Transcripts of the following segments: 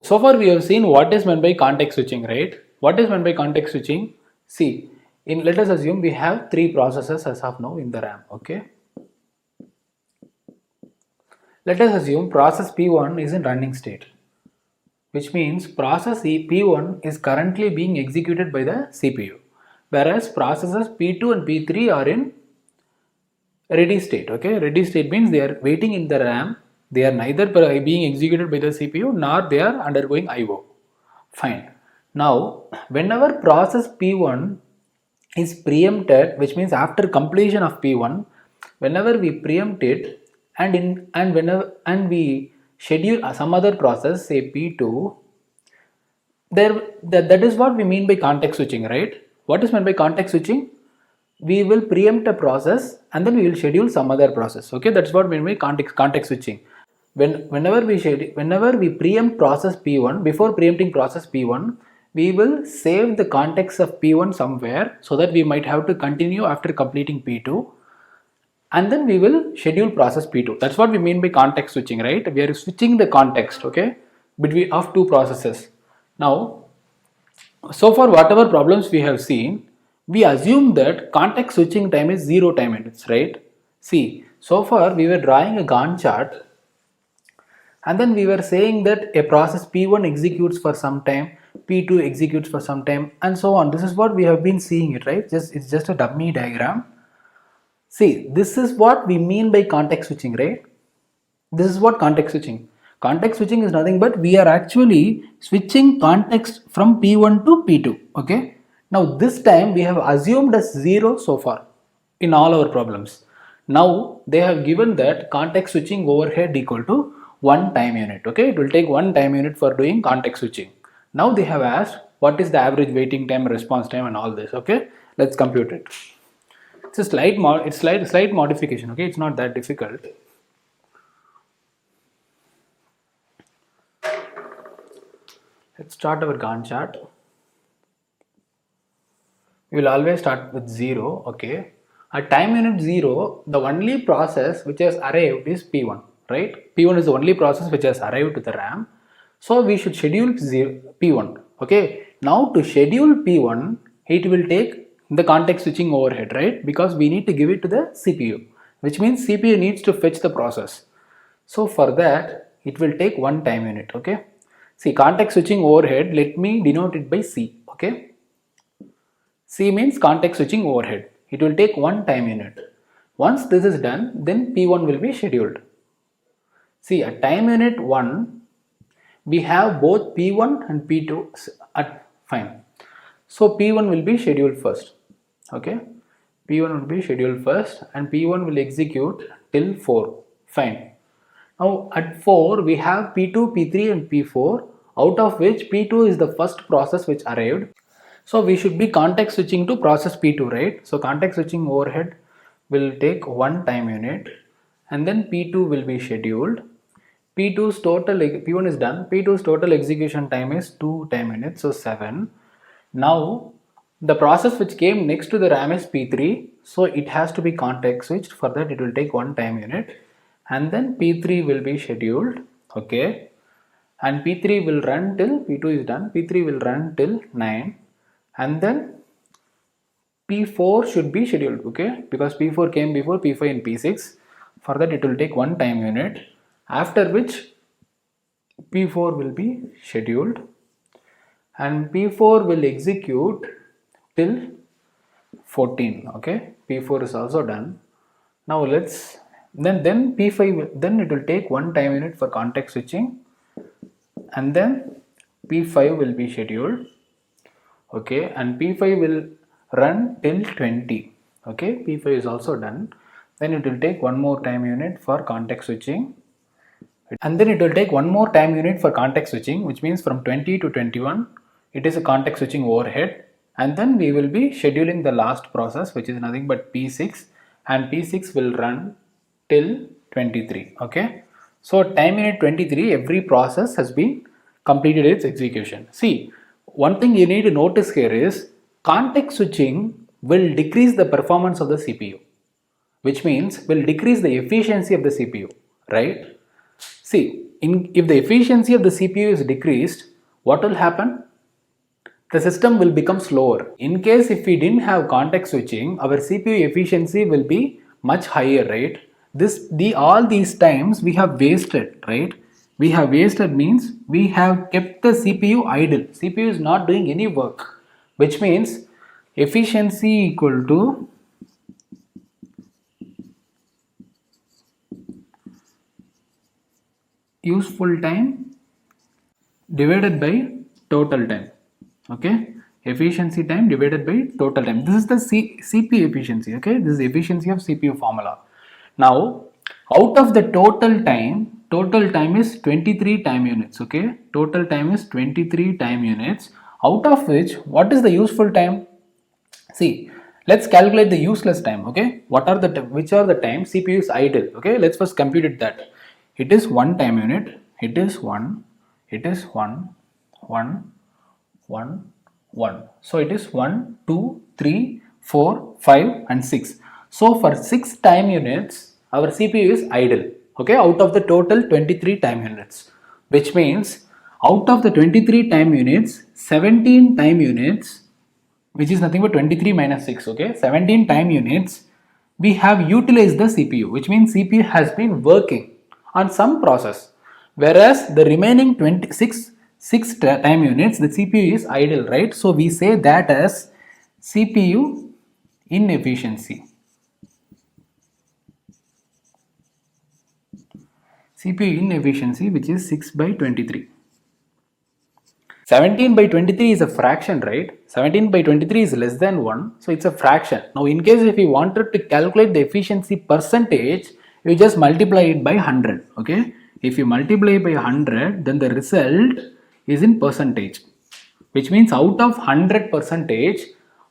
So far we have seen what is meant by context switching, right? What is meant by context switching? See, let us assume we have three processes as of now in the RAM, okay? Let us assume process P1 is in running state, which means process P1 is currently being executed by the CPU, whereas processes P2 and P3 are in ready state. Okay, ready state means they are waiting in the RAM. They are neither being executed by the CPU nor they are undergoing IO. Fine. Now, whenever process P1 is preempted, which means after completion of P1, whenever we preempt it and we schedule some other process, say P2, that is what we mean by context switching, right? What is meant by context switching? We will preempt a process and then we will schedule some other process. Okay, that's what we mean by context switching. Whenever we preempt process P1, before preempting process P1, we will save the context of P1 somewhere so that we might have to continue after completing P2, and then we will schedule process P2. That's what we mean by context switching, right? We are switching the context, okay, between of two processes. Now, so far whatever problems we have seen, we assume that context switching time is 0 time units, right? See, so far we were drawing a Gantt chart and then we were saying that a process P1 executes for some time, P2 executes for some time, and so on. This is what we have been seeing it, right? It's just a dummy diagram. See, this is what we mean by context switching, right? This is what context switching. Context switching is nothing but we are actually switching context from P1 to P2. Okay. Now this time we have assumed as 0 so far in all our problems. Now they have given that context switching overhead equal to 1 time unit. Okay. It will take 1 time unit for doing context switching. Now they have asked what is the average waiting time, response time, and all this. Okay. Let's compute it. It's a slight modification. Okay. It's not that difficult. Let's start our Gantt chart. We will always start with 0, okay. At time unit 0, the only process which has arrived is P1, right? P1 is the only process which has arrived to the RAM. So we should schedule P1, okay. Now to schedule P1, it will take the context switching overhead, right? Because we need to give it to the CPU, which means CPU needs to fetch the process. So for that, it will take 1 time unit, okay. See, context switching overhead, let me denote it by C, okay. C means context switching overhead. It will take 1 time unit. Once this is done, then P1 will be scheduled. See, at time unit 1, we have both P1 and P2 fine. So P1 will be scheduled first, okay. P1 will be scheduled first and P1 will execute till 4, fine. Now at 4 we have P2, P3 and P4, out of which P2 is the first process which arrived. So we should be context switching to process P2, right? So context switching overhead will take 1 time unit and then P2 will be scheduled. P1 is done, P2's total execution time is 2 time units, so 7. Now the process which came next to the RAM is P3, so it has to be context switched. For that it will take 1 time unit and then P3 will be scheduled, okay, and P3 will run till P2 is done, P3 will run till 9 and then P4 should be scheduled, okay, because P4 came before P5 and P6. For that it will take 1 time unit, after which P4 will be scheduled and P4 will execute till 14, okay. P4 is also done. Now let's then P5 then it will take 1 time unit for context switching and then P5 will be scheduled, okay, and P5 will run till 20, okay. P5 is also done. Then it will take 1 more time unit for context switching and then it will take 1 more time unit for context switching, which means from 20 to 21 it is a context switching overhead, and then we will be scheduling the last process which is nothing but P6 and P6 will run till 23, okay. So time unit 23, every process has been completed its execution. See, one thing you need to notice here is context switching will decrease the performance of the CPU, which means will decrease the efficiency of the CPU, right? See, if the efficiency of the CPU is decreased, what will happen? The system will become slower. In case if we didn't have context switching, our CPU efficiency will be much higher, right? All these times we have wasted, right? We have wasted means we have kept the CPU idle. CPU is not doing any work, which means efficiency equal to useful time divided by total time. Okay, efficiency time divided by total time. This is the CPU efficiency. Okay, this is the efficiency of CPU formula. Now, out of the total time is 23 time units. Okay, total time is 23 time units. Out of which, what is the useful time? See, let's calculate the useless time. Okay, which are the time CPU is idle? Okay, let's first compute it that. It is 1 time unit. It is 1. It is 1, 1, 1, 1. So it is 1, 2, 3, 4, 5 and 6. So for 6 time units, our CPU is idle. Okay, out of the total 23 time units, which means out of the 23 time units, 17 time units, which is nothing but 23 minus 6, okay, 17 time units, we have utilized the CPU, which means CPU has been working on some process, whereas the remaining 6 time units, the CPU is idle, right? So we say that as CPU inefficiency. CPU inefficiency, which is 6 by 23. 17 by 23 is a fraction, right? 17 by 23 is less than 1, so it's a fraction. Now in case if you wanted to calculate the efficiency percentage, you just multiply it by 100, okay? If you multiply by 100, then the result is in percentage, which means out of 100 percentage,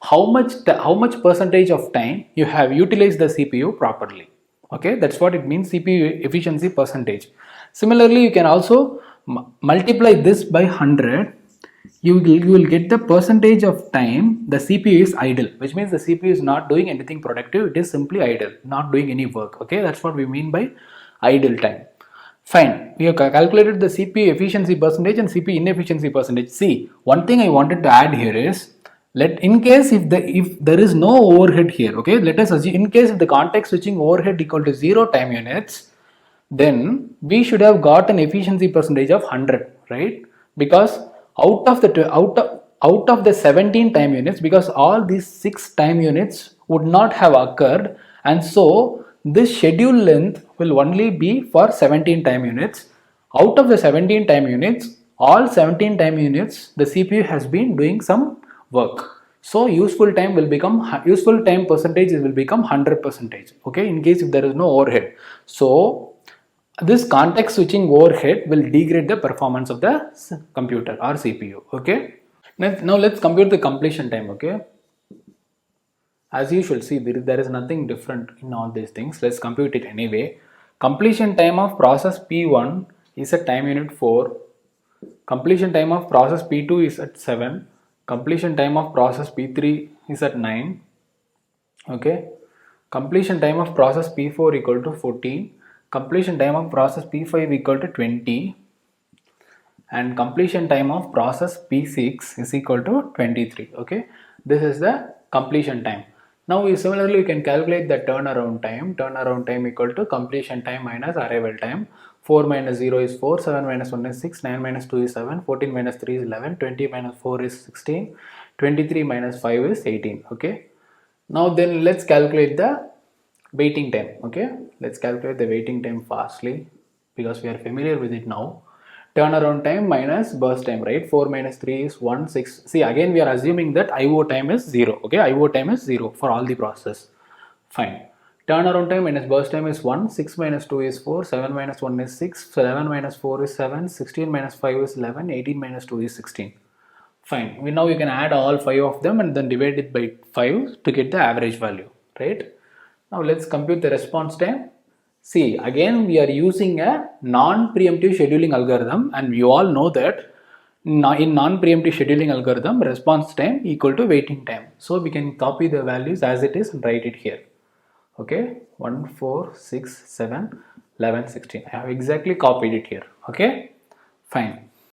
how much percentage of time you have utilized the CPU properly. Okay, that's what it means, CPU efficiency percentage. Similarly, you can also multiply this by 100. You will get the percentage of time the CPU is idle, which means the CPU is not doing anything productive. It is simply idle, not doing any work. Okay, that's what we mean by idle time. Fine, we have calculated the CPU efficiency percentage and CPU inefficiency percentage. See, one thing I wanted to add here is, in case if there is no overhead here, okay, let us assume in case if the context switching overhead equal to 0 time units, then we should have got an efficiency percentage of 100, right? Because out of the 17 time units, because all these 6 time units would not have occurred, and so this schedule length will only be for 17 time units. Out of the 17 time units, all 17 time units, the CPU has been doing some work. So useful time percentage will become 100%. Okay, in case if there is no overhead. So this context switching overhead will degrade the performance of the computer or CPU. Okay. Now let's compute the completion time. Okay. As you should see, there is nothing different in all these things. Let's compute it anyway. Completion time of process P1 is at time unit 4. Completion time of process P2 is at 7. Completion time of process P3 is at 9. Okay. Completion time of process P4 equal to 14. Completion time of process P5 equal to 20. And completion time of process P6 is equal to 23. Okay. This is the completion time. Now similarly you can calculate the turnaround time. Turnaround time equal to completion time minus arrival time. 4 minus 0 is 4, 7 minus 1 is 6, 9 minus 2 is 7, 14 minus 3 is 11, 20 minus 4 is 16, 23 minus 5 is 18. Okay. Now then let's calculate the waiting time. Okay. Let's calculate the waiting time fastly because we are familiar with it now. Turnaround time minus burst time, right? 4 minus 3 is 1, 6. See, again we are assuming that IO time is 0. Okay, IO time is 0 for all the process. Fine. Turnaround time minus burst time is 1, 6 minus 2 is 4, 7 minus 1 is 6, 7 minus 4 is 7, 16 minus 5 is 11, 18 minus 2 is 16. Fine. Now you can add all 5 of them and then divide it by 5 to get the average value, right? Now let's compute the response time. See, again we are using a non-preemptive scheduling algorithm, and you all know that in non-preemptive scheduling algorithm, response time equal to waiting time. So we can copy the values as it is and write it here. Okay, 1, 4, 6, 7, 11, 16. I have exactly copied it here. Okay, fine.